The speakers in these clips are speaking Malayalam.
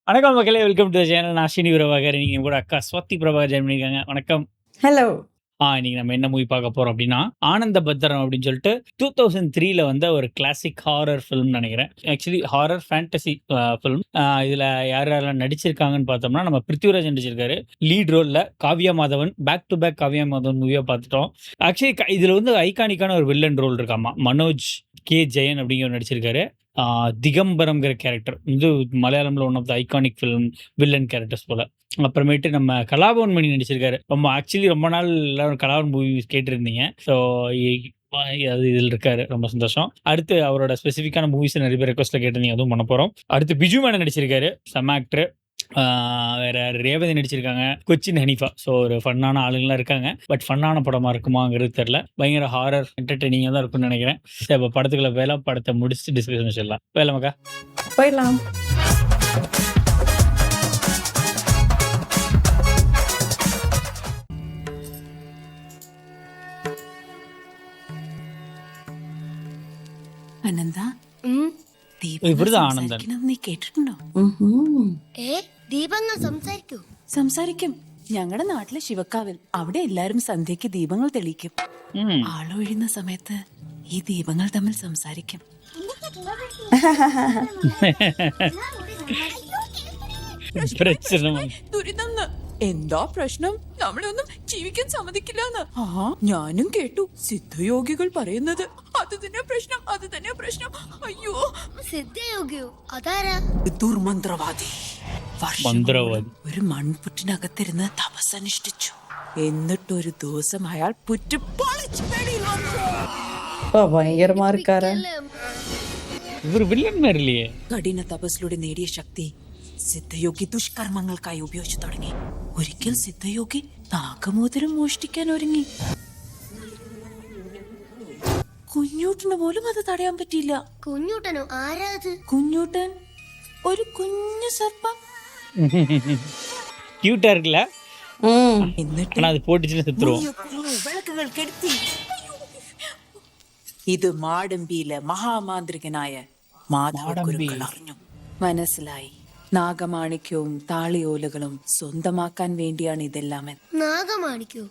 வணக்கம் மக்களே, வெல்கம் டு த சேனல். நான் அஸ்வினி பிரபாகர். இன்னைக்கு என் கூட அக்கா ஸ்வாதி பிரபாகர் ஜாயின் பண்ணியிருக்காங்க. வணக்கம். ஹலோ. இன்னைக்கு நம்ம என்ன மூவி பார்க்க போறோம் அப்படின்னா, ஆனந்த பத்திரம் அப்படின்னு சொல்லிட்டு 2003ல வந்த ஒரு கிளாசிக் ஹாரர் ஃபிலிம்னு நினைக்கிறேன். Actually horror fantasy film. இதுல யார் யாரெல்லாம் நடிச்சிருக்காங்கன்னு பார்த்தோம்னா, நம்ம பிருத்திவிராஜ் நடிச்சிருக்காரு லீட் ரோல்ல. Kavya Madhavan, back to back Kavya Madhavan மூவியா பார்த்துட்டோம். ஆக்சுவலி இதுல வந்து ஐகானிக்கான ஒரு வில்லன் ரோல் இருக்காமா. மனோஜ் கே ஜெயன் அப்படிங்கிற நடிச்சிருக்காரு. திகம்பரம்ங்கிற கேரக்டர் இது மலையாளம்ல one of the iconic film villain characters போல. அப்புறமேட்டு நம்ம கலாபவன் மணி நடிச்சிருக்காரு. ரொம்ப நாள் எல்லாரும் கலாபவன் மூவிஸ் கேட்டிருந்தீங்க. ஸோ அது இதில் இருக்காரு. ரொம்ப சந்தோஷம். அடுத்து அவரோட ஸ்பெசிஃபிக்கான மூவிஸ் நிறைய பேர் ரெக்வஸ்ட்ல கேட்டிருந்தீங்க, அதுவும் பண்ண போறோம். அடுத்து பிஜு மேனன் நடிச்சிருக்காரு, செம ஆக்டர். வேற ரேவதி நடிச்சிருக்காங்க, கொச்சின் ஹனீஃபா. ஸோ ஒரு ஃபன்னான ஆளுங்களாம் இருக்காங்க. பட் ஃபன்னான படமா இருக்குமாங்கிறது தெரியல. பயங்கர ஹாரர் என்டர்டெய்னிங்காக தான் இருக்கும்னு நினைக்கிறேன். சரி, இப்போ படத்துக்குள்ள வேலை படத்தை முடிச்சுட்டு டிஸ்கஷன் வச்சிடலாம். வேலை மக்கா போயிடலாம். അനന്താ ഇവിടുത്തെ ആനന്ദൻ നീ കേട്ടിട്ടുണ്ടോ? ദീപങ്ങൾ സംസാരിക്കൂ. സംസാരിക്കും. ഞങ്ങളുടെ നാട്ടിലെ ശിവക്കാവിൽ അവിടെ എല്ലാരും സന്ധ്യക്ക് ദീപങ്ങൾ തെളിയിക്കും. ആളൊഴിയുന്ന സമയത്ത് ഈ ദീപങ്ങൾ തമ്മിൽ സംസാരിക്കും. ദുരിതം. എന്താ പ്രശ്നം? നമ്മളൊന്നും ജീവിക്കാൻ സമ്മതിക്കില്ലെന്ന്. ഞാനും കേട്ടു സിദ്ധയോഗികൾ പറയുന്നത്. അത് തന്നെ പ്രശ്നം. അയ്യോ, സിദ്ധയോഗിയോ? അതാരാ? ദുർമന്ത്രവാദി. മന്ത്രവാദി ഒരു മൺപുറ്റിനകത്തിരുന്ന് തപസ്സനുഷ്ഠിച്ചു. എന്നിട്ടൊരു ദിവസം അയാൾ പുറ്റ് പൊളിച്ച് വെളിയിൽ വന്നു. ഭയങ്കരമാ இருக்காரு. ഇവർ വില്ലന്മാരില്ലേ? കഠിന തപസ്സിലൂടെ നേടിയ ശക്തി സിദ്ധയോഗി ദുഷ്കർമ്മങ്ങൾക്കായി ഉപയോഗിച്ചു തുടങ്ങി. ഒരിക്കൽ സിദ്ധയോഗി നാഗമോതിരം മോഷ്ടിക്കാൻ ഒരുങ്ങി. കുഞ്ഞൂട്ടന് പോലും അത് തടയാൻ പറ്റിയില്ല. കുഞ്ഞൂട്ടനോ? ആരാത്? കുഞ്ഞൂട്ടൻ ഒരു കുഞ്ഞു സർപ്പം. ക്യൂട്ടാ இருக்குல்ல? എന്നിട്ട് அது போட்டுச்சுன்னு செத்துருவோம். വിളക്കുകൾ കെടുത്തി. ഇത് മാടമ്പിയിലെ മഹാമാന്ത്രികനായ മാധവ ഗുരുക്കൾ അറിഞ്ഞു. മനസ്സിലായി, നാഗമാണിക്യവും താളിയോലകളും സ്വന്തമാക്കാൻ വേണ്ടിയാണ് ഇതെല്ലാം. നാഗമാണിക്കോ?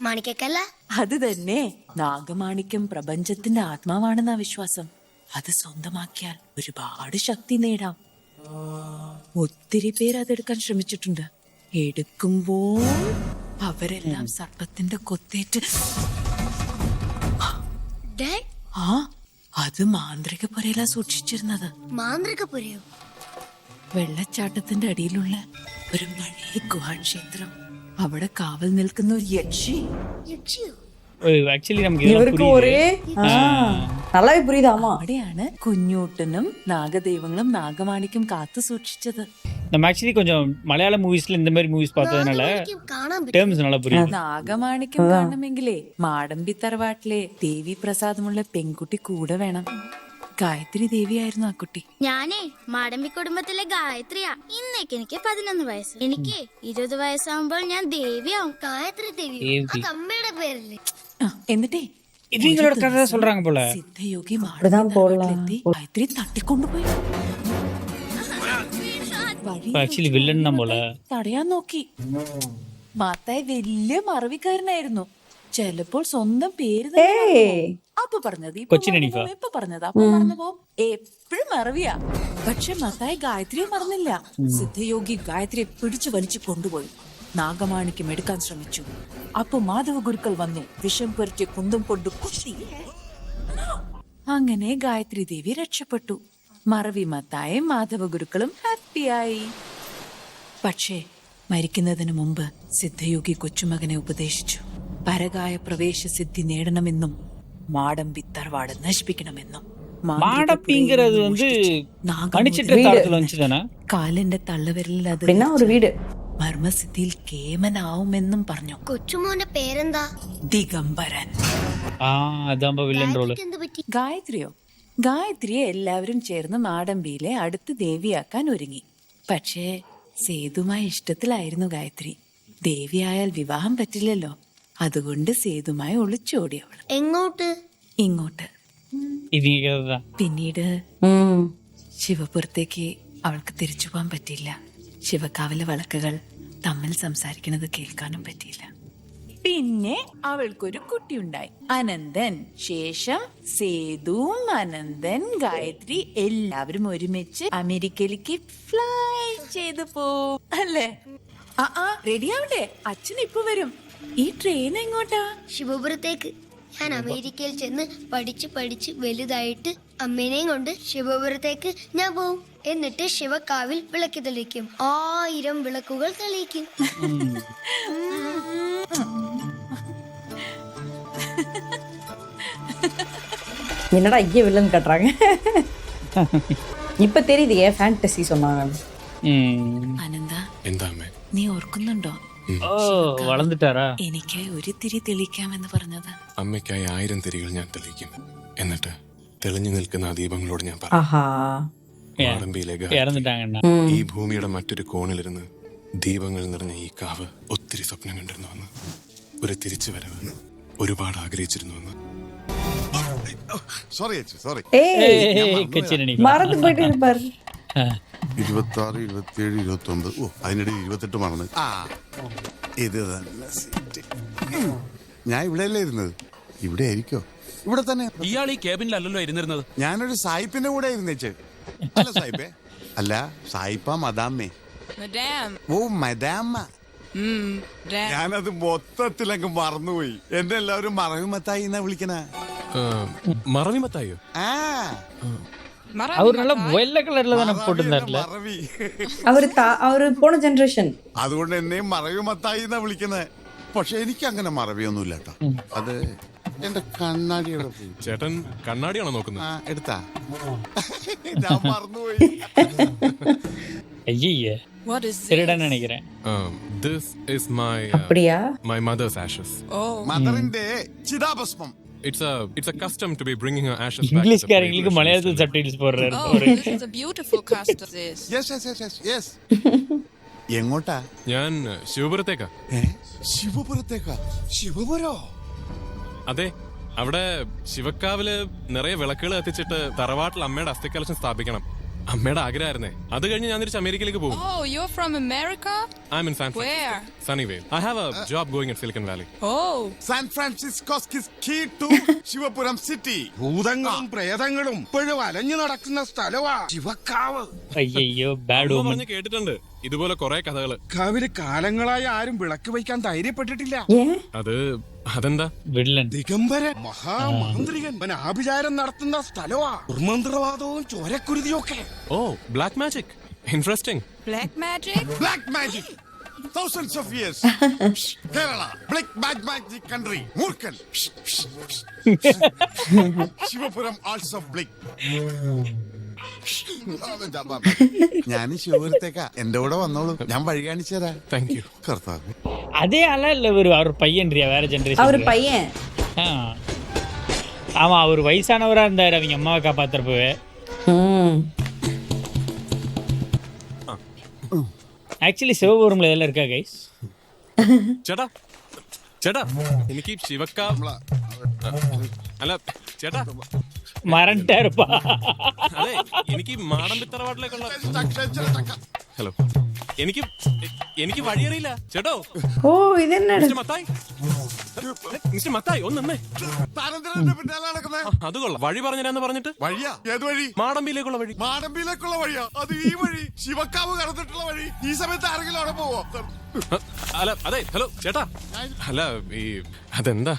മാണിക്കല്ല. അത് തന്നെ. നാഗമാണിക്യം പ്രപഞ്ചത്തിന്റെ ആത്മാവാണെന്ന വിശ്വാസം. അത് സ്വന്തമാക്കിയാൽ ഒരുപാട് ശക്തി നേടാം. ഒത്തിരി പേര് അതെടുക്കാൻ ശ്രമിച്ചിട്ടുണ്ട്. എടുക്കുമ്പോൾ അവരെല്ലാം സർപ്പത്തിന്റെ കൊത്തേറ്റ്. അത് മാന്ത്രിക പുരയിലാ സൂക്ഷിച്ചിരുന്നത്. മാന്ത്രിക പുരയോ? വെള്ളച്ചാട്ടത്തിന്റെ അടിയിലുള്ള ഒരു പഴയ ഗുഹാക്ഷേത്രം. അവിടെ കാവൽ നിൽക്കുന്ന ഒരു യക്ഷി. യക്ഷിയോ? ஆக்சுவலி நமக்கு இவருக்கு ஒரே நல்லாவே புரியுதாமா. അവിടെയാണ് കുഞ്ഞൂട്ടനും നാഗദൈവങ്ങളും നാഗമാണിക്കും കാത്തു സൂക്ഷിച്ചത്. நம்ம ஆக்சுவலி கொஞ்சம் மலையாள மூவிஸ்ல இந்த மாதிரி மூவிஸ் பார்த்ததுனால കാണാൻ டேர்ம்ஸ் நல்லா புரியும். നാഗമാണിക്യം കാണണമെങ്കിലേ മാടമ്പി തറവാട്ടിലെ ദേവി പ്രസാദമുള്ള പെൺകുട്ടി കൂടെ വേണം. ഗായത്രി ദേവിയായിരുന്നു ആ കുട്ടി. ഞാനേ മാടമ്പി കുടുംബത്തിലെ ഗായത്രിയാ. ഇന്നേക്ക് എനിക്ക് 11 വയസ്സ്. എനിക്ക് 20 വയസ്സാകുമ്പോൾ ഞാൻ ദേവിയാവും. ഗായത്രി ദേവി? അത് അമ്മയുടെ പേരല്ലേ? എന്നിട്ടേ இவங்களோட கதை சொல்றாங்க போல. സിദ്ധയോഗി அப்படிதான் போடலாம். ഗായത്രി തട്ടിക്കൊണ്ടുപോയി. ஆக்சுவலி வில்லன் தான் போல. തടയാൻ നോക്കി. മാത്തായി വലിയ മറവിക്കാരനായിരുന്നു. ചിലപ്പോൾ സ്വന്തം പേര് അപ്പൊ പറഞ്ഞത് ഇപ്പൊ പറഞ്ഞത് അപ്പൊ മറന്നു പോവും. എപ്പോഴും മറവിയാ. പക്ഷെ മത്തായി ഗായത്രിയെ മറന്നില്ല. സിദ്ധയോഗി ഗായത്രിയെ പിടിച്ചു വലിച്ചു കൊണ്ടുപോയി. നാഗമാണിക്യം എടുക്കാൻ ശ്രമിച്ചു. അപ്പൊ മാധവ ഗുരുക്കൾ വന്നു. വിഷം പുരട്ടിയ കുന്തം കൊണ്ട് കുത്തി. അങ്ങനെ ഗായത്രി ദേവി രക്ഷപ്പെട്ടു. മറവി മത്തായും മാധവ ഗുരുക്കളും ഹാപ്പിയായി. പക്ഷേ മരിക്കുന്നതിന് മുമ്പ് സിദ്ധയോഗി കൊച്ചുമകനെ ഉപദേശിച്ചു. പരകായ പ്രവേശ സിദ്ധി നേടണമെന്നും മാടമ്പി തറവാട് നശിപ്പിക്കണമെന്നും. மாடப்பிங்கிறது வந்து மணிச்சிட்ட காலத்துல வந்துச்சுதானே? കാലിന്റെ തള്ളവിരലിൽ അത് ഒരു വീട് മർമ്മസിദ്ധിയിൽ കേമനാവുമെന്നും പറഞ്ഞു. കൊച്ചുമോന്റെ പേരെന്താ? ദിഗംബരൻ. അതാകുമ്പോ വില്ലൻ റോള്. എന്ത് പറ്റി? ഗായത്രിയോ? ഗായത്രിയെ എല്ലാവരും ചേർന്ന് മാടമ്പിയിലെ അടുത്ത് ദേവിയാക്കാൻ ഒരുങ്ങി. പക്ഷേ സേതുമായി ഇഷ്ടത്തിലായിരുന്നു ഗായത്രി. ദേവിയായാൽ വിവാഹം പറ്റില്ലല്ലോ. അതുകൊണ്ട് സേതുമായി ഒളിച്ചോടിയവൾ. എങ്ങോട്ട്? ഇങ്ങോട്ട്. പിന്നീട് ശിവപുരത്തേക്ക് അവൾക്ക് തിരിച്ചു പോകാൻ പറ്റില്ല. ശിവക്കാവിലെ വിളക്കുകൾ തമ്മിൽ സംസാരിക്കുന്നത് കേൾക്കാനും പറ്റിയില്ല. പിന്നെ അവൾക്കൊരു കുട്ടിയുണ്ടായി, അനന്തൻ. ശേഷം സേതുവും അനന്തൻ ഗായത്രി എല്ലാവരും ഒരുമിച്ച് അമേരിക്കയിലേക്ക് ഫ്ലൈ ചെയ്തു പോവും അല്ലേ? റെഡിയാവണ്ടേ? അച്ഛൻ ഇപ്പൊ വരും. ഈ ട്രെയിൻ എങ്ങോട്ടാ? ശിവപുരത്തേക്ക്. ഞാൻ അമേരിക്കയിൽ ചെന്ന് പഠിച്ച് വലുതായിട്ട് അമ്മേനെയും കൊണ്ട് ശിവപുരത്തേക്ക് ഞാൻ പോവും. എന്നിട്ട് ശിവക്കാവിൽ വിളക്ക് തെളിയിക്കും. 1000 വിളക്കുകൾ തെളിയിക്കും. என்னடா ஐயா வில்லன் கட்டுறாங்க. இப்ப தெரியுது ஏன் ஃபேண்டசி சொன்னாங்க. അനന്ത, എന്താ അമ്മേ? നീ ഓർക്കുന്നുണ്ടോ ഓ വളർന്നിട്ടാരാ? എനിക്ക് ഒരു തിരി തെളിയിക്കാമെന്ന് പറഞ്ഞത്? അമ്മയ്ക്കായി 1000 തിരികൾ ഞാൻ തെളിയിക്കും. എന്നിട്ട് തെളിഞ്ഞു നിൽക്കുന്ന ആ ദീപങ്ങളോട് ഞാൻ പറയും, ஆஹா. മാടമ്പിയിലെ ഗായത്രി, ഇറന്നിട്ടാங்கண்ணா. ഈ ഭൂമിയുടെ മറ്റൊരു കോണിലിരുന്ന് ദീപങ്ങൾ നിറഞ്ഞ ഈ കാവ് ഒത്തിരി സ്വപ്നം കണ്ടിരുന്നുവെന്ന്, ഒരു തിരിച്ചു വരവ് ഒരുപാട് ആഗ്രഹിച്ചിരുന്നുവെന്ന്. Sorry sorry. ஏய் കൊച്ചിനണി மறந்து போயிட்டு இருப்பாரு. 26, 27, 29. ഓ അതിനിടയിൽ 28 മറന്ന്. ആ ഇത് തന്നെ സീറ്റ്. ഞാൻ ഇവിടെയല്ലേ ഇരുന്നത്? ഇവിടെ ആയിരിക്കോ? ഇവിടെ തന്നെ. ഇയാൾ ഈ ക്യാബിനിലല്ലോ ഇരുന്നിരുന്നത്. ഞാനൊരു സായിപ്പിന്റെ കൂടെ ഇരുന്നേച്ച്. അല്ല സായിപ്പേ, അല്ല സായിപ്പ മദാമ്മേ. ഓ മദാമ്മ. ഞാനത് മൊത്തത്തിലങ്ങ് മറന്നുപോയി. എന്നെ എല്ലാവരും മറവിമത്തായി എന്നാ വിളിക്കണ. മറവിമത്തായോ? ആ அவர் நல்ல வெள்ளை கலர்ல தானே போட்டுருந்தாருல. മറവി. அவரு போன ஜெனரேஷன். അതുകൊണ്ട് എന്നെയും മറവിമത്തായി എന്നാ വിളിക്കുന്നത്. പക്ഷെ എനിക്ക് അങ്ങനെ മറവിയൊന്നുമില്ല കേട്ടോ. അത് എന്റെ കണ്ണാടിയുടെ പോയി. ചേട്ടൻ കണ്ണാടിയാണോ നോക്കുന്നത്? ആ എടുത്താ. ഞാൻ മറന്നുപോയി. ஐயே திருடன் நினைக்கிறேன். This is அப்படியா? my mother's ashes. മദറിന്റെ ചിതാഭസ്മം. It's a custom to be bringing her ashes back. இங்கிலீஷ்காரங்களுக்கு மலையாளத்தில் சப்டைட்டில்ஸ் போடுறாரு. This is a beautiful custom. This. Yes. എങ്ങോട്ടാ? ഞാൻ ശിവപുരത്തേക്കാ. ശിവപുരത്തേക്കാ? ശിവപുരോ? അതെ, അവിടെ ശിവക്കാവില് നിറയെ വിളക്കുകൾ കത്തിച്ചിട്ട് തറവാട്ടിൽ അമ്മയുടെ അസ്ഥി കലശം സ്ഥാപിക്കണം. അമ്മയുടെ ആഗ്രഹമായിരുന്നേ. അത് കഴിഞ്ഞ് ഞാൻ തിരിച്ച് അമേരിക്കയിലേക്ക് പോകും. Oh, you're from America? I'm in San Francisco. Where? Sunnyvale. I have a job going at Silicon Valley. Oh. San Francisco's key to Shivapuram city. ഭൂതങ്ങളും പ്രേതങ്ങളും ഇപ്പോഴും അലഞ്ഞു നടക്കുന്ന സ്ഥലവാ ശിവക്കാവ്. ஐயோ பேட் അമ്മ woman. പറഞ്ഞ് കേട്ടിട്ടുണ്ട് ഇതുപോലെ കുറെ കഥകള്. കാവില് കാലങ്ങളായി ആരും വിളക്ക് വയ്ക്കാൻ ധൈര്യപ്പെട്ടിട്ടില്ല. ஏன்? അതെന്താ? വില്ലൻ. ദിഗംബരൻ മഹാമാന്ത്രികൻ ആഭിചാരം നടത്തുന്ന സ്ഥലവാ. ദുർമന്ത്രവാദവും ചോരക്കുരുതിയും ഒക്കെ. ഓ, black magic. Interesting. Black magic? Black magic. Thousands of years. Kerala. Black magic country. Murkan. Shivapuram also black. ഞാൻ ശിവപുരത്തേക്കാ. എന്റെ കൂടെ വന്നോളൂ, ഞാൻ വഴി കാണിച്ചു തരാം. Thank you. കർത്താവ്. அதே ஆளா இல்ல அவர் பையன்றியா? வேற அவரு ஜெனரேஷன். பையன். ஆமா, அவர் வயசானவரா இருந்தாரு அவங்க அம்மாவை காப்பாத்துறப்பவே. ആക്ച്വലി ശിവപുരമിൽ ഇതെല്ലാം இருக்கா ഗൈസ്? ചേട്ടാ എനിക്ക് ശിവക്കാവ് അല്ല ചേട്ടാ മറന്നിട്ടാരുപ്പാ. അതെ, എനിക്ക് മാടമ്പി തറവാട്ടിലേക്കുള്ള ഹലോ എനിക്ക് വഴിയറിയില്ല ചേട്ടോ. ഓ ഇതെന്നാണ്? മിസ്റ്റർ മത്തായി ഒന്നേ. അത് കൊള്ളാം. വഴി പറഞ്ഞുതരാന്ന് പറഞ്ഞിട്ട്. വഴിയാ? ഏത് വഴി? മാടമ്പിയിലേക്കുള്ള വഴി. മാടമ്പിയിലേക്കുള്ള വഴിയാ? അത് ഈ വഴി ശിവക്കാവ് കടന്നിട്ടുള്ള വഴി. ഈ സമയത്ത് ആരെങ്കിലും അവിടെ പോവോ? അല്ല അതെ, ഹലോ ചേട്ടാ. അല്ല ഈ അതെന്താ?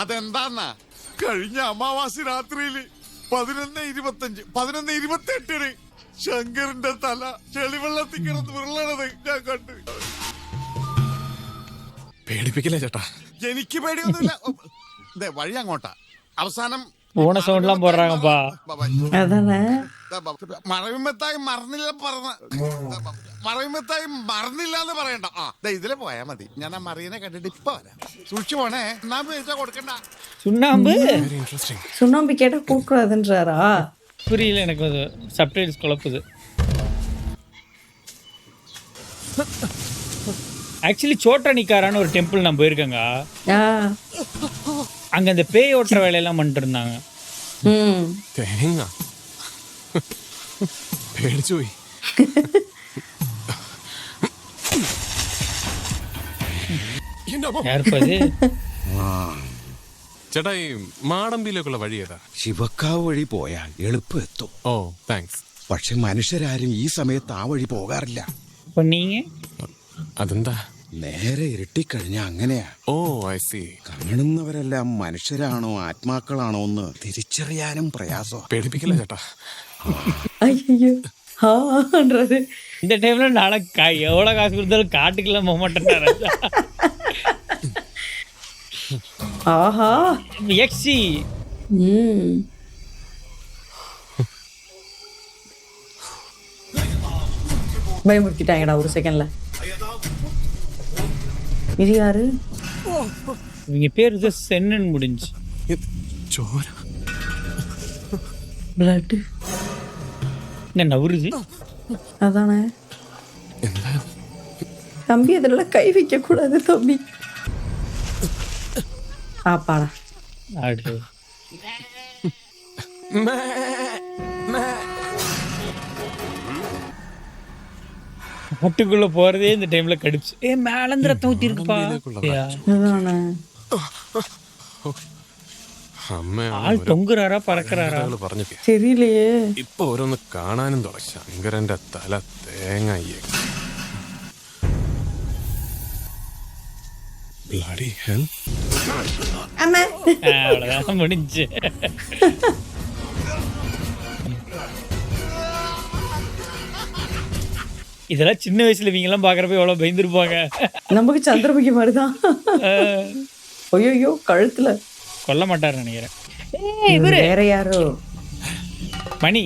അതെന്താന്നാ? കഴിഞ്ഞ അമാവാസി രാത്രിയില് 11:25 11:28 ശങ്കറിന്റെ തല ചെളിവെള്ളത്തിൽ കിടന്ന് ഉരുളണത് ഞാൻ കണ്ടു. പേടിപ്പിക്കില്ലേ ചേട്ടാ? എനിക്ക് പേടിയൊന്നുമില്ല. വഴി അങ്ങോട്ടാ. അവസാനം பூன சவுண்ட்லாம் போடுறாங்கப்பா. அதானே. മറവിമത്തായി മറന്നില്ല എന്ന് പറയണ്ട. ഇതിലെ പോയാ മതി. ഞാൻ ആ മറിയനെ കണ്ടിട്ട് ഇപ്പൊ വരാം. സൂക്ഷിച്ചു പോണേ. കൊടുക്കണ്ട. சுண்ணாம்பு. Very interesting. சுண்ணாம்பு கேட்டா கூப்பிடாதுன்றாரா? புரியல எனக்கு. அது சப்டைட்டில்ஸ் குழப்புது. ஆக்சுவலி சோட்டனிக்காரான்னு ஒரு டெம்பிள் நான் போயிருக்கேங்க. அங்க அந்த பேய் ஓட்டுற வேலையெல்லாம் பண்ணிட்டு இருந்தாங்க. തേങ്ങ പേടിച്ചു പോയി. யாருப்பா அது? ചേട്ടാ ഈ മാടമ്പിയിലേക്കുള്ള വഴി ഏതാ? ശിവക്കാവ് വഴി പോയാൽ എളുപ്പം എത്തും. ഓ താങ്ക്സ്. പക്ഷെ മനുഷ്യരാരും ഈ സമയത്ത് ആ വഴി പോകാറില്ല. இப்போ நீங்க? അതെന്താ? നേരെ ഇരുട്ടിക്കഴിഞ്ഞാ അങ്ങനെയാ. ഓ ഐ സി. കാണുന്നവരെല്ലാം മനുഷ്യരാണോ ആത്മാക്കളാണോ എന്ന് തിരിച്ചറിയാനും പ്രയാസം. പേടിപ്പിക്കില്ല ചേട്ടാ. ஐயோ ஆன்றாரு. இந்த டைம்ல நாளை எவ்வளோ காசு கொடுத்தாலும் காட்டுக்கெல்லாம் போக மாட்டேன்றாரு. ஆஹா. எக்ஸி. பயமுறுத்திட்டாங்கடா ஒரு செகண்ட்ல. இது யாரு? இவங்க பேர் இது சென்னு முடிஞ்சு. ചോര. பிளட். என்ன நவுறுது? அதானே. എന്താ? தம்பி அதெல்லாம் கை வைக்க கூடாது தம்பி. ஆப்பாடா. ஆடு. காட்டுக்குள்ள போறதே இந்த டைம்ல கடிச்சு. மேலந்து ரத்தம் ஊத்தி இருக்குப்பா. அதானே. ஆள் தொங்குறாரா பறக்கிறாரா പറഞ്ഞു தெரியலையே. ഇപ്പൊ ഓരോന്ന് കാണാനും തുടങ്ങി. ശങ്കരന്റെ തല തേങ്ങയ്യേ. Bloody hell. அம்மா. அவ்வளவுதான் முடிஞ்சு. இதெல்லாம் சின்ன வயசுல இவங்க எல்லாம் பாக்குறப்ப எவ்வளவு பயந்துருப்பாங்க. நமக்கு சந்திரமுகி மாதிரிதான். ஐயோ கழுத்துல கொல்ல மாட்டாரு நினைக்கிறேன். இவரு வேற யாரோ. மணி.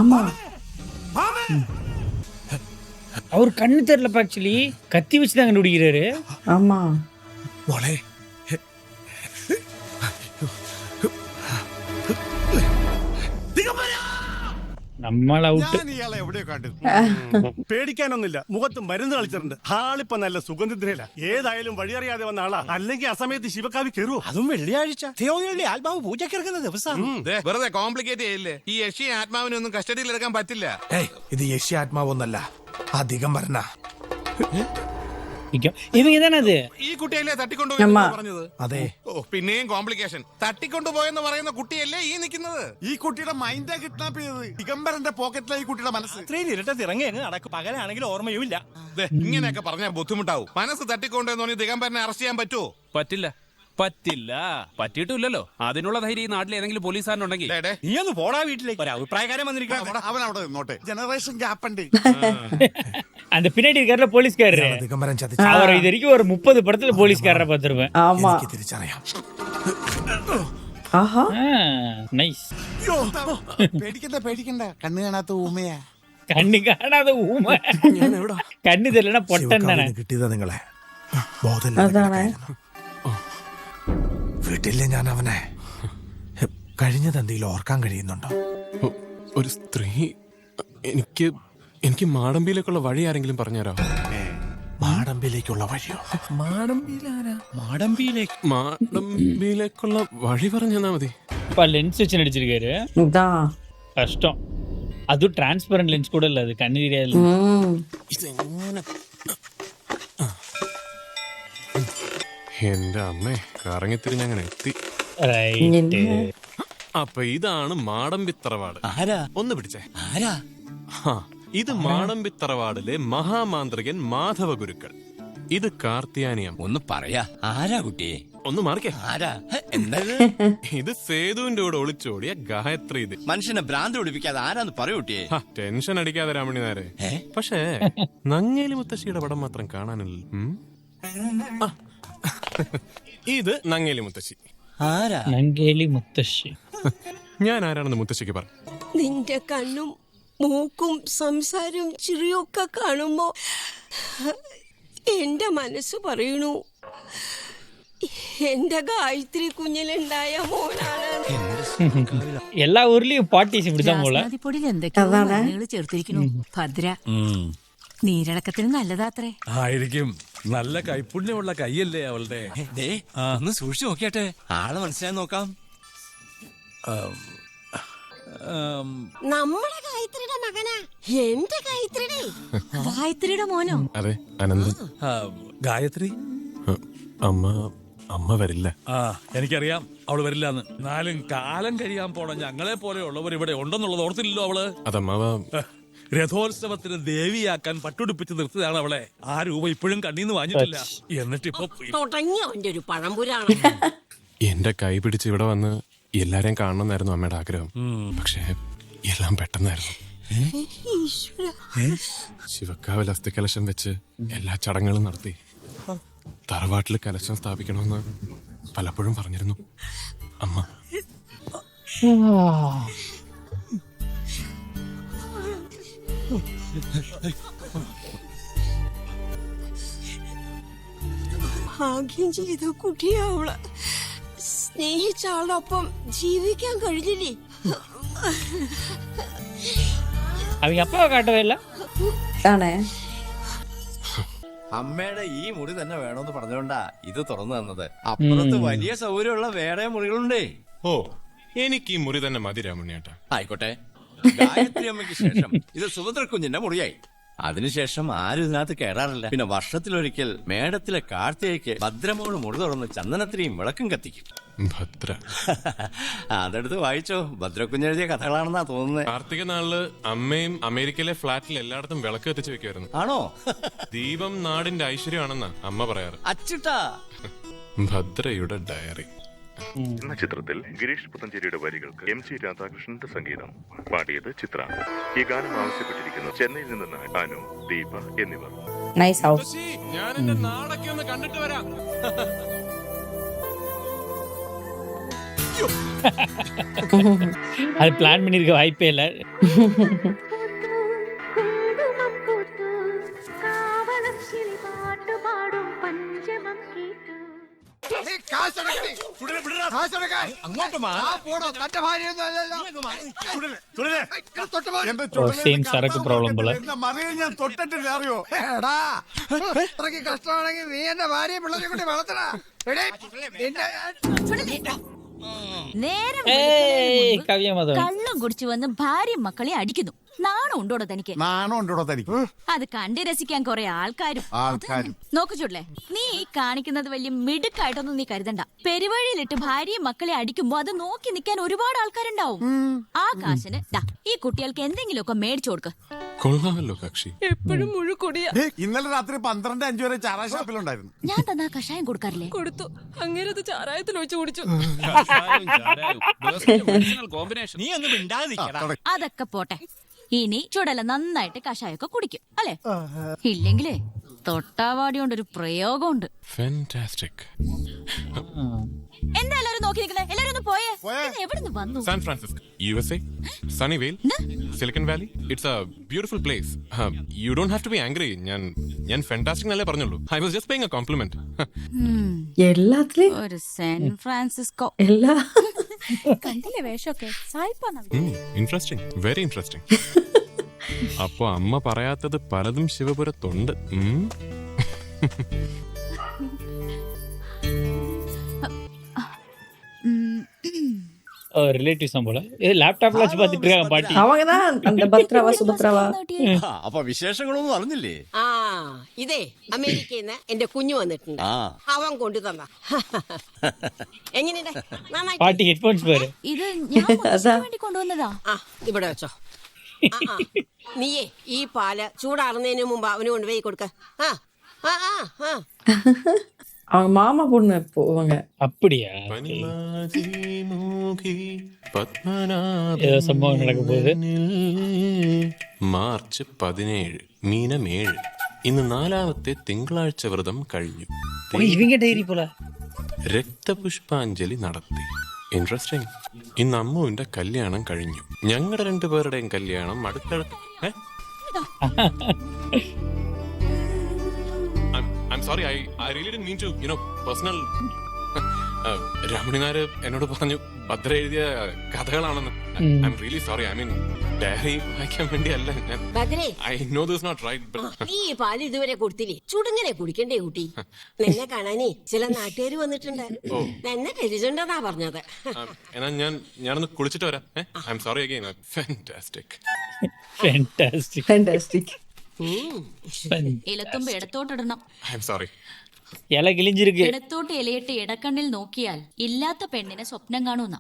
ஆமா. அவர் கண்ணு தெரியலப்பா. ஆக்சுவலி கத்தி வச்சுதான் கண்டுபிடிக்கிறாரு. ஆமா. നമ്മളെ ഔട്ട്. ഇയാളെ എവിടെയോ കണ്ടു. പേടിക്കാനൊന്നുമില്ല. മുഖത്ത് മരുന്ന് കളിച്ചിട്ടുണ്ട്. ആളിപ്പോ നല്ല സുഗന്ധദ്രയില. ഏതായാലും വഴിയറിയാതെ വന്ന ആളാ. അല്ലെങ്കിൽ ആ സമയത്ത് ശിവകാവി കയറുവോ? അതും വെള്ളിയാഴ്ച. ആത്മാവ് പൂജക്കിറക്കുന്ന ദിവസം. വെറുതെ കോംപ്ലിക്കേറ്റ് ചെയ്യില്ലേ? ഈ യക്ഷി ആത്മാവിനൊന്നും കസ്റ്റഡിയിൽ എടുക്കാൻ പറ്റില്ല. ഇത് യക്ഷി ആത്മാവൊന്നല്ല, ആ ദിഗംബരനാ. ഇവங்க தானே அது? ഈ കുട്ടിയല്ലേ തട്ടിക്കൊണ്ടുപോയി പറഞ്ഞത്? അതെ. ഓ പിന്നെയും കോംപ്ലിക്കേഷൻ. തട്ടിക്കൊണ്ടുപോയെന്ന് പറയുന്ന കുട്ടിയല്ലേ ഈ നിൽക്കുന്നത്? ഈ കുട്ടിയുടെ മൈൻഡാ കിഡ്നാപ്പ് ചെയ്തത്. ദിഗംബരന്റെ പോക്കറ്റിലെ ഈ കുട്ടിയുടെ മനസ്സ്. ഇത്രയും ഇരട്ടത്ത് ഇറങ്ങി നടക്കും. പകലാണെങ്കിൽ ഓർമ്മയും ഇല്ല. ഇങ്ങനെയൊക്കെ പറഞ്ഞാൽ ബുദ്ധിമുട്ടാവും. മനസ്സ് തട്ടിക്കൊണ്ടുവെന്ന് പറഞ്ഞ് ദിഗംബരനെ അറസ്റ്റ് ചെയ്യാൻ പറ്റുമോ? പറ്റില്ല. പറ്റിയിട്ടില്ലല്ലോ. അതിനുള്ള ധൈര്യം ഈ നാട്ടിൽ ഏതെങ്കിലും പോലീസുകാരനുണ്ടെങ്കിൽ. നീ ഒന്ന് പോടാ വീട്ടിലേക്ക്. ഒരു അഭിപ്രായക്കാരൻ വന്നിരിക്കണം. അവൻ അവിടെ നിന്നോട്ടെ. ജനറേഷൻ ഗ്യാപ്പ് ഉണ്ട്. அந்த பின்னாடி இருக்கிற போலீஸ்காரரு ദിഗംബരൻ அவர் இது வரைக்கும் ஒரு 30 படத்துல போலீஸ்காரரை பார்த்திருப்பேன். ஆமா. തിരിച്ചറിയാം. ஆஹா. நைஸ். പേടിക്കണ്ട കണ്ണ് കാണാത്ത ഊമയാ. കണ്ണ് കാണാതെ ഊമ. കണ്ണ് തെല്ലണ പൊട്ടൻ തന്നെ. കിട്ടിയതാ നിങ്ങളെ. അതാണ്. വീട്ടിലെ ഞാൻ അവനെ കഴിഞ്ഞത് എന്തെങ്കിലും ഓർക്കാൻ കഴിയുന്നുണ്ടോ? ഒരു സ്ത്രീ. എനിക്ക് മാടമ്പിയിലേക്കുള്ള വഴി ആരെങ്കിലും പറഞ്ഞുതരാ? മാടമ്പിയിലേക്കുള്ള വഴിയോ? മാടമ്പിയിലേക്കുള്ള വഴി പറഞ്ഞു തന്നാ മതി. இப்ப லென்ஸ் வச்சு நடிச்சிருக்காரு. இதான் கஷ்டம். அது டிரான்ஸ்பரண்ட் லென்ஸ் கூட இல்ல, அது கண்ணு தெரியாது. ഇതെങ്ങനെ? എന്റെ അമ്മേ, കറങ്ങിത്തിരിഞ്ഞങ്ങനെ എത്തി. അപ്പൊ ഇതാണ് മാടമ്പിത്തറവാട്. ആരാ? ഒന്ന് പിടിച്ചേ. ആരാ? ഇത് മാടമ്പിത്തറവാടിലെ മഹാമാന്ത്രികൻ മാധവ ഗുരുക്കൾ. ഇത് കാർത്തിയാനിയം. ഒന്ന് പറയാ. ആരാ കുട്ടിയെ? ഒന്ന് മാറിക്കേ. ആരാ? എന്താ ഇത് സേതുവിന്റെ കൂടെ ഒളിച്ചോടിയ ഗായത്രി. ഇത് മനുഷ്യനെ ഭ്രാന്ത് പിടിപ്പിക്കാതെ ആരാന്ന് പറയൂ കുട്ടിയെ. ടെൻഷൻ അടിക്കാതെ രാമണി നേരെ. പക്ഷേ നങ്ങേലി മുത്തശ്ശിയുടെ പടം മാത്രം കാണാനില്ല. ഇത് നങ്ങേലി മുത്തശ്ശി. ആരാ? നങ്ങേലി മുത്തശ്ശി. ഞാൻ ആരാണെന്ന് മുത്തശ്ശിക്ക് പറ. നിന്റെ കണ്ണും മൂക്കും സംസാരവും ചിരിയൊക്കെ കാണുമ്പോ എന്റെ മനസ്സ് പറയണു എന്റെ ഗായത്രി കുഞ്ഞിലുണ്ടായ മോനാണ്. എല്ലാ ഊരിലെയും പാർട്ടീസ് ഇവിടുത്തെ പോലെ ചേർത്തിരിക്കണു. ഭദ്ര നീരിളക്കത്തിന് നല്ലതാത്രേ. ആയിരിക്കും. നല്ല കൈപ്പുണ്യമുള്ള കൈയല്ലേ അവളുടെ. ഒന്ന് സൂക്ഷിച്ചു നോക്കിയാട്ടെ. ആളെ മനസ്സിലായി നോക്കാം. നമ്മുടെ ഗായത്രിയുടെ മകനാ. എന്റെ ഗായത്രിയുടെ ഗായത്രിയുടെ മോനോ? അതെ, അനന്തൻ. ഗായത്രി അമ്മ വരില്ല. ആ എനിക്കറിയാം അവള് വരില്ലാന്ന്. എന്നാലും കാലം കഴിയാൻ പോണ ഞങ്ങളെ പോലെയുള്ളവർ ഇവിടെ ഉണ്ടെന്നുള്ളത് ഓർത്തില്ലല്ലോ അവള്. അതമ്മാവ രഥോത്സവത്തിന് ദേവിയാക്കാൻ പട്ടുടുപ്പിച്ച് നിർത്തിയതാണ് അവളെ. ആ രൂപ ഇപ്പോഴും കണ്ണീന്ന് വാങ്ങിയിട്ടില്ല. എന്നിട്ടിപ്പോ തുടങ്ങി അവന്റെ ഒരു പഴംപുരാണ്. എന്റെ കൈ പിടിച്ച് ഇവിടെ വന്ന് എല്ലാരെയും കാണണമെന്നായിരുന്നു അമ്മയുടെ ആഗ്രഹം. പക്ഷേ എല്ലാം പെട്ടെന്നായിരുന്നു. ശിവക്കാവിൽ അസ്ഥി കലശം വെച്ച് എല്ലാ ചടങ്ങുകളും നടത്തി. തറവാട്ടിൽ കലശം സ്ഥാപിക്കണമെന്ന് പലപ്പോഴും പറഞ്ഞിരുന്നു അമ്മ. ഭാഗ്യം ചെയ്ത കുട്ടിയാവള്. സ്നേഹിച്ച ആളൊപ്പം ജീവിക്കാൻ കഴിഞ്ഞില്ലേ? அவங்க அப்பாவை காட்டவே இல்லை. ആണേ അമ്മയുടെ ഈ മുറി തന്നെ വേണമെന്ന് പറഞ്ഞോണ്ടാ ഇത് തുറന്നു തന്നത്. അപ്പുറത്ത് വലിയ സൗകര്യമുള്ള വേറെ മുറികളുണ്ടേ. ഓ, എനിക്ക് ഈ മുറി തന്നെ മതി രാമുണ്ണിയേട്ടാ. ആയിക്കോട്ടെ. ഗായത്രി അമ്മയ്ക്ക് ശേഷം ഇത് സുഭദ്ര കുഞ്ഞിന്റെ മുറിയായി. അതിനുശേഷം ആരും ഇതിനകത്ത് കയറാറില്ല. പിന്നെ വർഷത്തിലൊരിക്കൽ മേടത്തിലെ കാർത്തികയ്ക്ക് ഭദ്രമോള് മുറി തുറന്ന് ചന്ദനത്തിരിയും വിളക്കും കത്തിക്കും. ഭദ്ര അതെടുത്ത് വായിച്ചോ. ഭദ്രക്കുഞ്ഞെഴുതിയ കഥകളാണെന്നാ തോന്നുന്നത്. കാർത്തിക നാളില് അമ്മയും അമേരിക്കയിലെ ഫ്ലാറ്റിൽ എല്ലായിടത്തും വിളക്ക് കത്തിച്ചു വെക്കുമായിരുന്നു. ആണോ? ദീപം നാടിന്റെ ഐശ്വര്യമാണെന്നാ അമ്മ പറയാറ്. അച്ചിട്ടാ. ഭദ്രയുടെ ഡയറി എന്ന ചിത്രത്തിൽ ഗിരീഷ് പുത്തഞ്ചേരിയുടെ വരികൾക്ക് MC രാധാകൃഷ്ണന്റെ സംഗീതം, പാടിയത് ചിത്ര. ഈ ഗാനം ആവശ്യപ്പെട്ടിരിക്കുന്നു ചെന്നൈയിൽ നിന്ന് അനു, ദീപ എന്നിവർ. Nice house. ഞാൻ എന്റെ നാടൊക്കെ ഒന്ന് കണ്ടിട്ട് വരാം. அது பிளான் பண்ணிருக்க வாய்ப்பே இல்லை. സെയിം സരക്ക് പ്രോബ്ലം പോലെ. ഞാൻ തൊട്ടിട്ടില്ല, അറിയോ? കഷ്ടമാണെങ്കിൽ നീ എന്റെ ഭാര്യയെ പിള്ളേരെ കൊണ്ട് വളർത്തടാ. കള്ളം കുടിച്ചു വന്ന് ഭാര്യയും മക്കളെ അടിക്കുന്നു. നാണം ഉണ്ടോടോ തനിക്ക്? നാണം ഉണ്ടോടോ തനിക്ക്? അത് കണ്ടു രസിക്കാൻ കുറെ ആൾക്കാരും. നോക്കു ചൂടലേ, നീ ഈ കാണിക്കുന്നത് വലിയ മിടുക്കായിട്ടൊന്നും നീ കരുതണ്ട. പെരുവഴിയിലിട്ട് ഭാര്യയും മക്കളെ അടിക്കുമ്പോ അത് നോക്കി നിൽക്കാൻ ഒരുപാട് ആൾക്കാരുണ്ടാവും. ആ കാശിന് ഈ കുട്ടികൾക്ക് എന്തെങ്കിലുമൊക്കെ മേടിച്ചു കൊടുക്ക. കൊള്ളാമല്ലോ കക്ഷി. എപ്പോഴും മുഴുക്കൊടിയ. ഇന്നലെ രാത്രി 12-5 വരെ ചാരായ ഷാപ്പിലുണ്ടായിരുന്നു. ഞാൻ തന്നാ കഷായം കൊടുക്കാറില്ലേ? കൊടുത്തു. അങ്ങേരത് ചാരായത്തിൽ ഒഴിച്ചു കുടിച്ചു. നീ ഒന്നും മിണ്ടാതിരിക്കടാ. അതൊക്കെ പോട്ടെ. ഇനി ചുടല നന്നായിട്ട് കഷായൊക്കെ കുടിക്കും അല്ലെ? ഇല്ലെങ്കിലേ തൊട്ടാവാടി കൊണ്ടൊരു പ്രയോഗമുണ്ട്. ഫാന്റാസ്റ്റിക്. എന്താ എല്ലാരും നോക്കി നിൽക്കുന്നത്? എല്ലാരും ഒന്ന് പോയേ. എവിടുന്ന് വന്നു? San Francisco, USA, Sunnyvale, Silicon Valley. It's a beautiful place. You don't have to be angry. ഞാൻ ഫാന്റാസ്റ്റിക് എന്നല്ലേ പറഞ്ഞുള്ളൂ. I was just paying a compliment. എല്ലാത്തിലും ഒരു സാൻ ഫ്രാൻസിസ്കോ. എല്ലാ കണ്ടില്ലേ വേഷമൊക്കെ? Interesting, very interesting. അപ്പൊ അമ്മ പറയാത്തത് പലതും ശിവപുരത്തുണ്ട്. ரிலேட்டிவ்ஸ் போல. இது லேப்டாப்ல வச்சு பார்த்துட்டு இருக்காங்க பாட்டி. അവങ്ങதான் அந்த பத்ராவா சுபத்ராவா. അപ്പൊ വിശേഷങ്ങളൊന്നും അറിഞ്ഞില്ലേ? ആ ഇതേ അമേരിക്കയിൽ നിന്ന് എന്റെ കുഞ്ഞു വന്നിട്ടുണ്ട്. ആ അവൻ കൊണ്ടു തന്ന. എങ്ങനെയുണ്ട്? നന്നായി. பாட்டி ஹெட்போன்ஸ் பாரு. ഇത് ഞാൻ മുത്തശ്ശിക്ക് വേണ്ടി കൊണ്ടുവന്നതാ. ആ ഇവിടെ വെച്ചോ. നീയേ ഈ പാല് ചൂടാറുന്നതിന് മുമ്പ് അവന് കൊണ്ടുപോയി കൊടുക്ക. ആ ആ ആ அவங்க மாமா பொண்ணு போவாங்க. அப்படியா? ஏதோ சம்பவம் நடக்க போகுது. മാർച്ച് 17 മീനം 7. ഇന്ന് 4ാമത്തെ തിങ്കളാഴ്ച വ്രതം കഴിഞ്ഞു. இவங்க டைரி போல. രക്തപുഷ്പാഞ്ജലി നടത്തി. ഇൻട്രസ്റ്റിംഗ്. ഇന്ന് അമ്മുവിന്റെ കല്യാണം കഴിഞ്ഞു. ഞങ്ങളുടെ 2 പേരുടെയും കല്യാണം അടുത്ത. I'm sorry, I really didn't mean to, personal. രാമുണിനാര് എന്നോട് പറഞ്ഞു ഭദ്ര എഴുതിയ കഥകളാണെന്ന്. I'm really sorry. I mean, diary വായിക്കാൻ വേണ്ടിയല്ല ഞാൻ. I know this is not right, but നീ ഈ പാല് ഇതുവരെ കൊടുത്തില്ലേ? ചുടുങ്ങനെ കുടിക്കണ്ടേ കുട്ടി? നിന്നെ കാണാനേ ചില നാട്ടുകാര് വന്നിട്ടുണ്ട്. നിന്നെ പരിചയണ്ടെന്നാ പറഞ്ഞത്. എന്നാ ഞാനൊന്ന് കുളിച്ചിട്ട് വരാം. I'm sorry again. Fantastic. Fantastic. Fantastic. ഇലത്തുമ്പ് ഇടത്തോട്ടിടണം. സോറി. ഇല കിളിഞ്ചിருக்கு. ഇടത്തോട്ട് ഇലയിട്ട് ഇടക്കണ്ണിൽ നോക്കിയാൽ ഇല്ലാത്ത പെണ്ണിനെ സ്വപ്നം കാണുന്ന.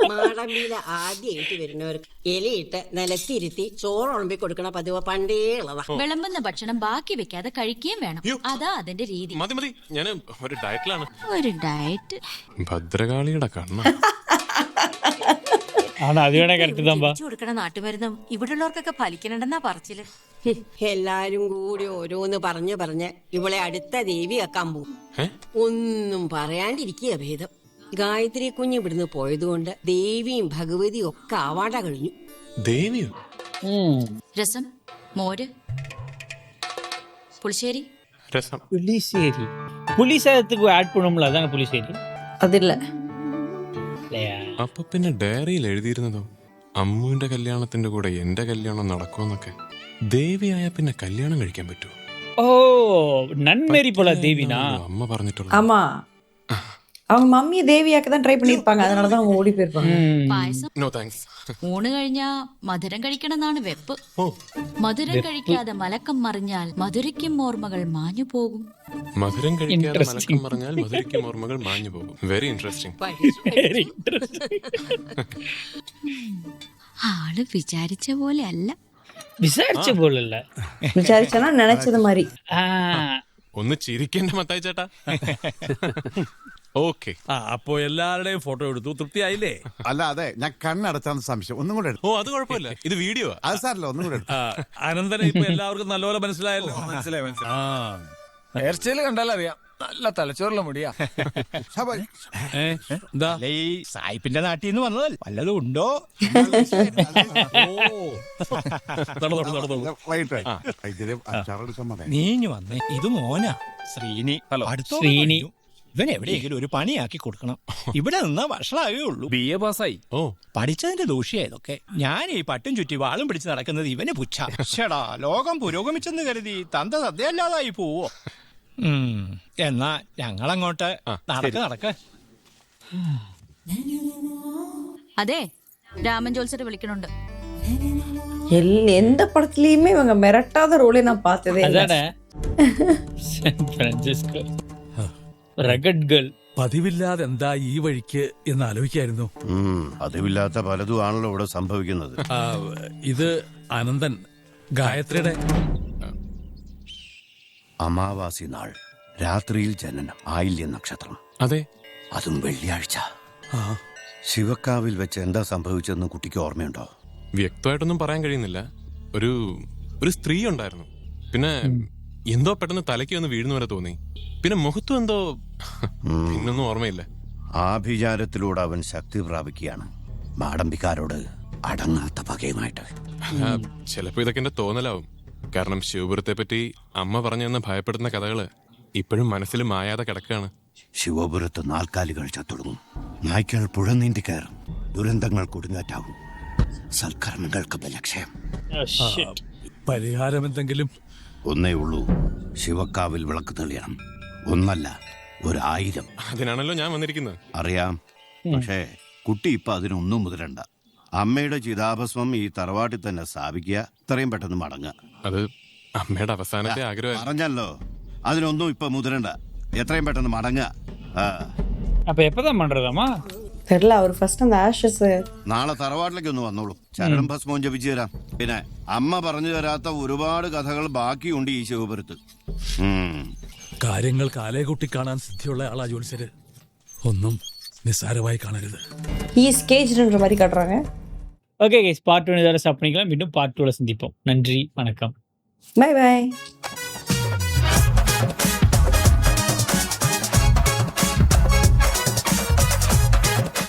മാടമ്പിയിലെ ആദ്യമായിട്ട് വരുന്നവർക്ക് ഇലയിട്ട് നിലത്തിരുത്തി ചോറ് ഉളമ്പി കൊടുക്കണ പതിവ് പണ്ടേ ഉള്ളതാ. വിളമ്പുന്ന ഭക്ഷണം ബാക്കി വെക്കാതെ കഴിക്കുകയും വേണം. അതാ അതിന്റെ രീതി. മതി മതി, ഞാൻ ഒരു ഡയറ്റിലാണ്. ഒരു ഡയറ്റ്. ഭദ്രകാളിയുടെ കണ്ണ കൊടുക്കണ നാട്ടുമരുന്നും ഇവിടെയുള്ളവർക്കൊക്കെ ഫലിക്കണെന്നാ പറച്ചില്. എല്ലാരും കൂടി ഓരോന്ന് പറഞ്ഞ് ഇവളെ അടുത്ത ദേവി ആക്കാൻ പോകും. ഒന്നും പറയാണ്ടിരിക്കുക ഭേദം. ഗായത്രി കുഞ്ഞ് ഇവിടുന്ന് പോയതുകൊണ്ട് ദേവിയും ഭഗവതിയും ഒക്കെ ആവാണ്ട കഴിഞ്ഞു. ദേവിയോ? രസം, മോര്, പുളിശ്ശേരി. രസം, புளிசேரி. புளிசாதத்துக்கு ஆட் பண்ணும்ல, அதான புளிசேரி. അതില്ല. അപ്പൊ പിന്നെ ഡയറിയിൽ എഴുതിയിരുന്നതോ അമ്മുവിന്റെ കല്യാണത്തിന്റെ കൂടെ എന്റെ കല്യാണം നടക്കുമെന്നൊക്കെ. ദേവിയായ പിന്നെ കല്യാണം കഴിക്കാൻ പറ്റുമോ? ஓ, நன்மேரி போல தேவினா അമ്മ പറഞ്ഞിട്ടുള്ള. ஆமா, அவங்க மம்மியை தேவியாக்க தான் ட்ரை பண்ணிருப்பாங்க. அதனாலதான் அவங்க ஓடி போயிருப்பாங்க. പായസം. No thanks. ഊണ് കഴിഞ്ഞാ മധുരം കഴിക്കണമെന്നാണ് വെപ്പ്. മധുരം കഴിക്കാതെ മലക്കം മറിഞ്ഞാൽ മധുരയ്ക്കും ഓർമ്മകൾ മാഞ്ഞു പോകും. മധുരം കഴിക്കാതെ മലക്കം പറഞ്ഞാൽ മധുരയ്ക്കും ഓർമ്മകൾ മാഞ്ഞു പോകും. Very interesting. ആള് വിചാരിച്ച പോലെ അല്ല. விசாரிச்ச போலல்ல, விசாரிச்சனா நினைச்சது மாதிரி. ഒന്ന് ചിരിക്കേണ്ട മത്തായി ചേട്ടാ. ഓക്കെ, അപ്പോ എല്ലാവരുടെയും ഫോട്ടോ എടുത്തു, തൃപ്തിയായില്ലേ? അല്ല, അതെ, ഞാൻ കണ്ണടച്ചാന്ന് സംശയം. ഒന്നും കൂടെ എടുത്തു. ഓ, അത് കുഴപ്പമില്ല, ഇത് വീഡിയോ. അത് സാരല്ലോ, ഒന്നും കൂടെ എടുത്തു. അനന്തനെ ഇപ്പൊ എല്ലാവർക്കും നല്ലപോലെ മനസ്സിലായല്ലോ. മനസ്സിലായി. ഹെയർസ്റ്റൈല് കണ്ടാലറിയാം, നല്ല തലച്ചോറുള്ള മുടിയാ. എന്താ ഈ സായിപ്പിന്റെ നാട്ടിൽ നിന്ന് വന്നതല്ല, വല്ലതും ഉണ്ടോ? നീഞ്ഞു വന്നേ. ഇത് മോനാ ശ്രീനി. ശ്രീനി. ഇവൻ എവിടെയെങ്കിലും ഒരു പണിയാക്കി കൊടുക്കണം. ഇവിടെ നിന്നാ വഷളാകേ ഉള്ളൂ. BA പാസ്സായി. ഓ, പഠിച്ചതിന്റെ ദോഷിയായതൊക്കെ. ഞാൻ ഈ പട്ടും ചുറ്റി വാളും പിടിച്ച് നടക്കുന്നത് ഇവന് പുച്ഛ. ചേടാ, ലോകം പുരോഗമിച്ചെന്ന് കരുതി തന്ത സദ്യയല്ലാതായി പോവോ? എന്നാ ഞങ്ങളങ്ങോട്ട് നടക്ക. അതെ, രാമൻ ജോത്സരെ വിളിക്കണുണ്ട്. எந்த படத்துலயுமே இவங்க மிரட்டாத ரோலே நான் பார்த்ததே இல்ல. அதானே ഫ്രാൻസിസ്കോ റഗഡ് ഗേൾ. പതിവില്ലാതെ എന്താ ഈ വഴിക്ക് എന്ന് ആലോചിക്കായിരുന്നു. പതിവില്ലാത്ത പലതും ആണല്ലോ ഇവിടെ സംഭവിക്കുന്നത്. ഇത് അനന്തൻ, ഗായത്രിയുടെ അമാവാസി നാൾ രാത്രിയിൽ ജനനം, ആയില്യ നക്ഷത്രം. അതെ, അതും വെള്ളിയാഴ്ച. ശിവക്കാവിൽ വെച്ച് എന്താ സംഭവിച്ചതെന്ന് കുട്ടിക്ക് ഓർമ്മയുണ്ടോ? വ്യക്തമായിട്ടൊന്നും പറയാൻ കഴിയുന്നില്ല. ഒരു സ്ത്രീ ഉണ്ടായിരുന്നു. പിന്നെ എന്തോ പെട്ടെന്ന് തലയ്ക്ക് വന്ന് വീഴുന്ന വരെ തോന്നി. പിന്നെ മുഖത്തും എന്തോ, പിന്നൊന്നും ഓർമ്മയില്ല. ആഭിചാരത്തിലൂടെ അവൻ ശക്തി പ്രാപിക്കുകയാണ്, മാടമ്പിക്കാരോട് അടങ്ങാത്ത പകയുമായിട്ട്. ചിലപ്പോ ഇതൊക്കെ എന്റെ തോന്നലാവും. കാരണം ശിവപുരത്തെ പറ്റി അമ്മ പറഞ്ഞു തന്ന ഭയപ്പെടുന്ന കഥകള് ഇപ്പോഴും മനസ്സിൽ മായാതെ കിടക്കുകയാണ്. ശിവപുരത്ത് നാൽക്കാലികൾ ചത്തൊടുങ്ങും, നായ്ക്കൾ പുഴ നീന്തി കയറും, ദുരന്തങ്ങൾ കൊടുങ്കാറ്റാവും, സൽക്കർമ്മങ്ങൾക്ക് ബലക്ഷയം. പരിഹാരം എന്തെങ്കിലും? ഒന്നേ ഉള്ളൂ, ശിവക്കാവിൽ വിളക്ക് തെളിയണം. ഒന്നല്ല, 1000. അതിനാണല്ലോ ഞാൻ വന്നിരിക്കുന്നത്. അറിയാം, പക്ഷേ കുട്ടി ഇപ്പൊ അതിനൊന്നും മുതിരണ്ട. അമ്മയുടെ ചിതാഭസ്മം ഈ തറവാട്ടിൽ തന്നെ സ്ഥാപിക്കുക, ഇത്രയും പെട്ടെന്ന് മടങ്ങുക. അത് അമ്മയുടെ അവസാനത്തെ ആഗ്രഹം. പറഞ്ഞല്ലോ, അതിനൊന്നും ഇപ്പൊ മുതിരണ്ട, എത്രയും പെട്ടെന്ന് മടങ്ങുക. അപ്പൊ എപ്പതാ പண்றதாமா? தெரியல, அவர் ஃபர்ஸ்ட் அந்த ஆஷஸ் നാളെ തറവാട്ടിലേക്ക് ഒന്ന് വന്നോളൂ, ചരണം ഭസ്മവും ജപിച്ചു തരാം. പിന്നെ അമ്മ പറഞ്ഞു തരാത്ത ഒരുപാട് കഥകൾ ബാക്കിയുണ്ട് ഈ ശിവപുരത്ത്. കാര്യങ്ങൾ കാലേകുട്ടി കാണാൻ സിദ്ധിയുള്ള ആളാ ജോത്സ്യര്. ഒന്നും നിസ്സാരമായി കാണരുത്. ഈ ஸ்கேஜ்ன்ற மாதிரி காட்டுறாங்க. ஓகே கைஸ், பார்ட் 1 இதோட ஸ்டாப் பண்ணிக்கலாம். மீண்டும் பார்ட் 2ல சந்திப்போம். நன்றி, வணக்கம். Bye by.